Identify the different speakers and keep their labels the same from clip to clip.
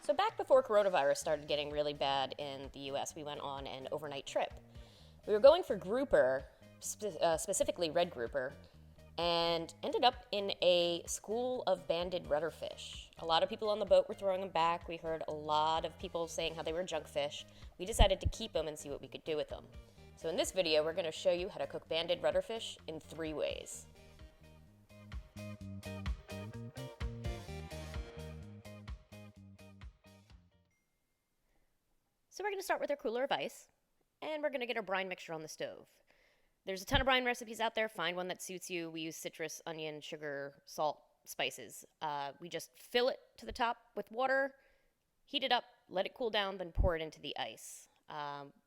Speaker 1: So back before coronavirus started getting really bad in the US, we went on an overnight trip. We were going for grouper, specifically red grouper, and ended up in a school of banded rudderfish. A lot of people on the boat were throwing them back. We heard a lot of people saying how they were junk fish. We decided to keep them and see what we could do with them. So in this video, we're going to show you how to cook banded rudderfish in 3 ways. So we're going to start with our cooler of ice, and we're going to get our brine mixture on the stove. There's a ton of brine recipes out there. Find one that suits you. We use citrus, onion, sugar, salt, spices. We just fill it to the top with water, heat it up, let it cool down, then pour it into the ice.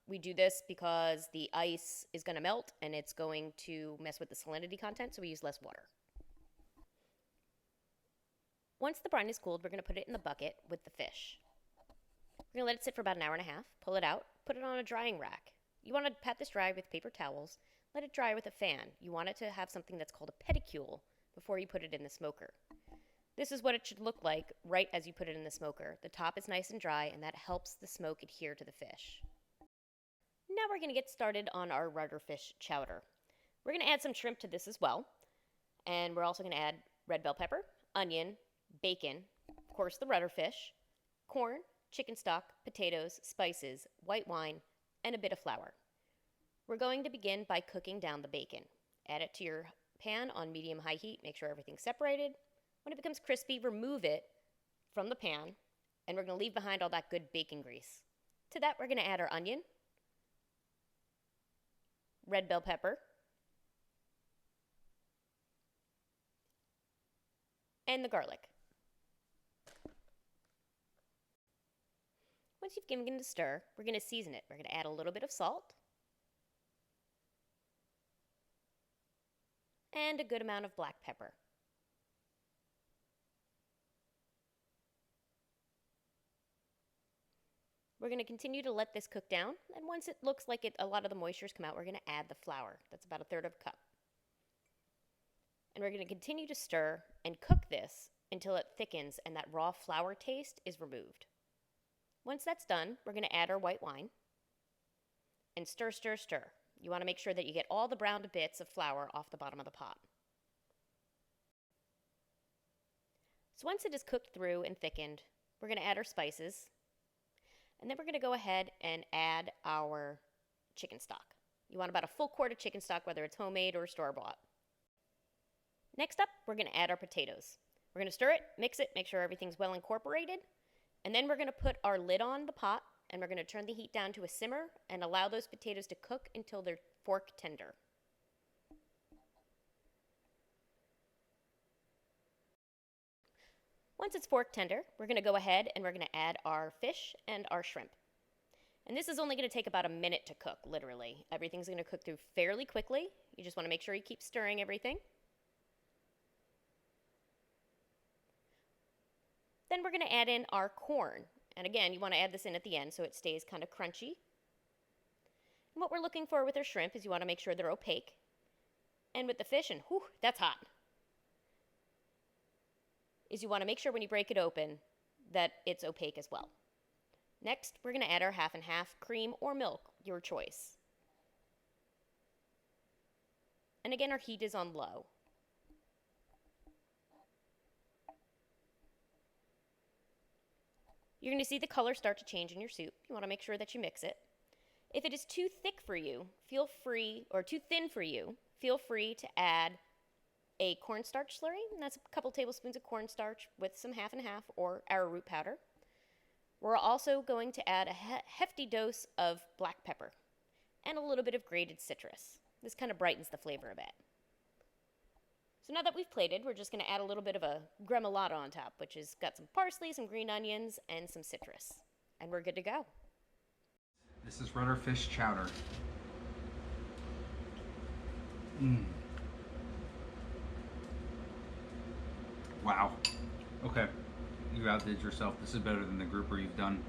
Speaker 1: We do this because the ice is going to melt and it's going to mess with the salinity content, so we use less water. Once the brine is cooled, we're going to put it in the bucket with the fish. We're going to let it sit for about an hour and a half, pull it out, put it on a drying rack. You want to pat this dry with paper towels, let it dry with a fan. You want it to have something that's called a pedicule before you put it in the smoker. This is what it should look like right as you put it in the smoker. The top is nice and dry, and that helps the smoke adhere to the fish. Now we're going to get started on our rudder fish chowder. We're going to add some shrimp to this as well, and we're also going to add red bell pepper, onion, bacon, of course the rudder fish, corn, chicken stock, potatoes, spices, white wine, and a bit of flour. We're going to begin by cooking down the bacon. Add it to your pan on medium-high heat. Make sure everything's separated. When it becomes crispy, remove it from the pan, and we're going to leave behind all that good bacon grease. To that, we're going to add our onion, red bell pepper, and the garlic. Once you've given it a stir, we're going to season it. We're going to add a little bit of salt and a good amount of black pepper. We're going to continue to let this cook down, and once it looks like a lot of the moisture's come out, we're going to add the flour. That's about 1/3 of a cup. And we're going to continue to stir and cook this until it thickens and that raw flour taste is removed. Once that's done, we're going to add our white wine and stir, stir, stir. You want to make sure that you get all the browned bits of flour off the bottom of the pot. So once it is cooked through and thickened, we're going to add our spices, and then we're going to go ahead and add our chicken stock. You want about a full quart of chicken stock, whether it's homemade or store-bought. Next up, we're going to add our potatoes. We're going to stir it, mix it, make sure everything's well incorporated. And then we're going to put our lid on the pot, and we're going to turn the heat down to a simmer and allow those potatoes to cook until they're fork tender. Once it's fork tender, we're going to go ahead and we're going to add our fish and our shrimp. And this is only going to take about a minute to cook, literally. Everything's going to cook through fairly quickly. You just want to make sure you keep stirring everything. Then we're going to add in our corn. And again, you want to add this in at the end so it stays kind of crunchy. And what we're looking for with our shrimp is you want to make sure they're opaque. And with the fish, and whew, that's hot, is you want to make sure when you break it open that it's opaque as well. Next, we're going to add our half and half cream or milk, your choice. And again, our heat is on low. You're going to see the color start to change in your soup. You want to make sure that you mix it. If it is too thick for you, or too thin for you, feel free to add a cornstarch slurry. And that's a couple tablespoons of cornstarch with some half and half or arrowroot powder. We're also going to add a hefty dose of black pepper and a little bit of grated citrus. This kind of brightens the flavor a bit. So now that we've plated, we're just going to add a little bit of a gremolata on top, which has got some parsley, some green onions, and some citrus. And we're good to go.
Speaker 2: This is rudder fish chowder. Wow. Okay. You outdid yourself. This is better than the grouper you've done.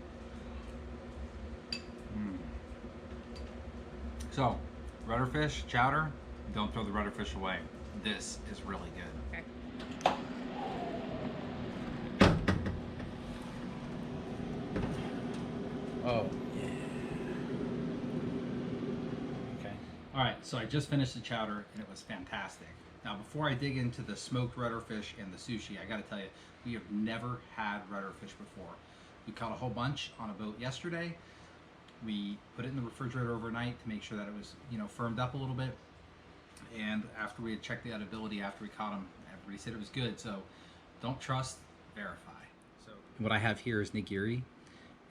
Speaker 2: So, rudder fish chowder, don't throw the rudder fish away. This is really good.
Speaker 1: Okay.
Speaker 2: Oh, yeah. Okay. All right, so I just finished the chowder, and it was fantastic. Now, before I dig into the smoked rudder fish and the sushi, I got to tell you, we have never had rudder fish before. We caught a whole bunch on a boat yesterday. We put it in the refrigerator overnight to make sure that it was, firmed up a little bit. And after we had checked the edibility after we caught them, everybody said it was good. So don't trust, verify. So what I have here is nigiri,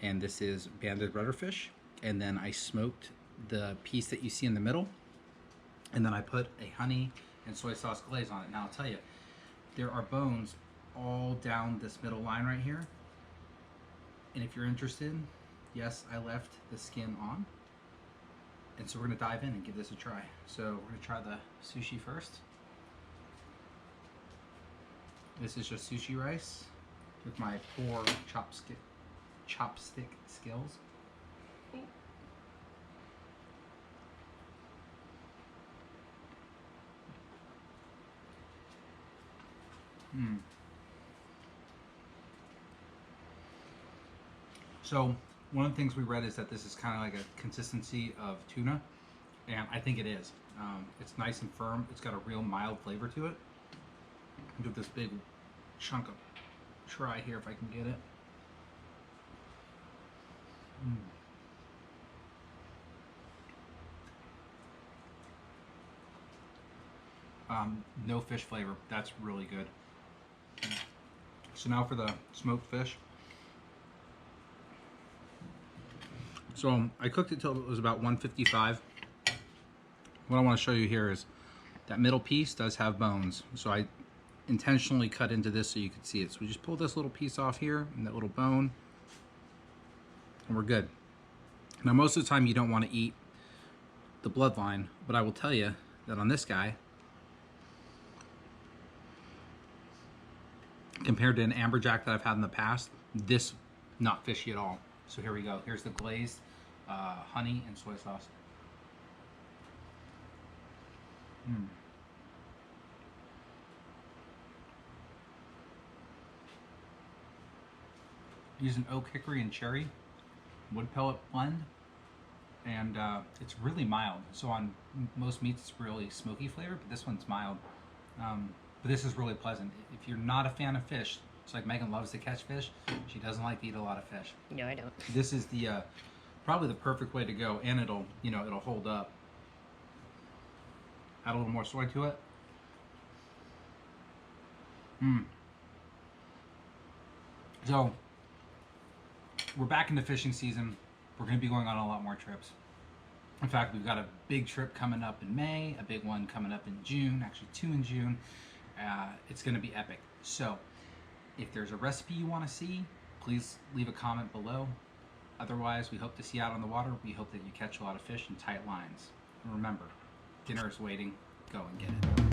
Speaker 2: and this is banded rudderfish. And then I smoked the piece that you see in the middle, and then I put a honey and soy sauce glaze on it. Now I'll tell you, there are bones all down this middle line right here. And if you're interested, yes, I left the skin on. And so we're gonna dive in and give this a try. So we're gonna try the sushi first. This is just sushi rice with my poor chopstick skills. So one of the things we read is that this is kind of like a consistency of tuna, and I think it is. It's nice and firm. It's got a real mild flavor to it. Give this big chunk of try here if I can get it. No fish flavor. That's really good. So now for the smoked fish. So I cooked it till it was about 155. What I want to show you here is that middle piece does have bones. So I intentionally cut into this so you can see it. So we just pull this little piece off here and that little bone, and we're good. Now most of the time you don't want to eat the bloodline, but I will tell you that on this guy, compared to an amberjack that I've had in the past, this not fishy at all. So here we go. Here's the glazed honey and soy sauce. Using oak, hickory, and cherry wood pellet blend, and it's really mild. So on most meats it's really smoky flavor, but this one's mild. But this is really pleasant. If you're not a fan of fish, it's like Megan loves to catch fish. She doesn't like to eat a lot of fish.
Speaker 1: No, I don't.
Speaker 2: This is the probably the perfect way to go, and it'll hold up. Add a little more soy to it. So we're back into fishing season. We're going to be going on a lot more trips. In fact, we've got a big trip coming up in May, a big one coming up in June, actually 2 in June. It's going to be epic. So if there's a recipe you want to see, please leave a comment below. Otherwise, we hope to see you out on the water. We hope that you catch a lot of fish in tight lines. And remember, dinner is waiting. Go and get it.